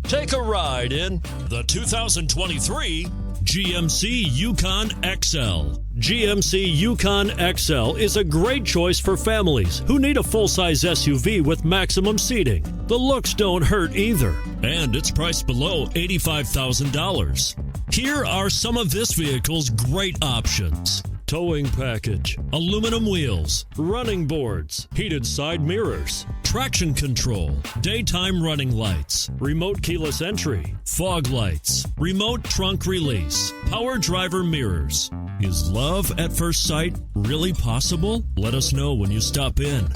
Take a ride in the 2023 GMC Yukon XL. GMC Yukon XL is a great choice for families who need a full-size SUV with maximum seating. The looks don't hurt either, and it's priced below $85,000. Here are some of this vehicle's great options: towing package, aluminum wheels, running boards, heated side mirrors, traction control, daytime running lights, remote keyless entry, fog lights, remote trunk release, power driver mirrors. Is love at first sight really possible? Let us know when you stop in.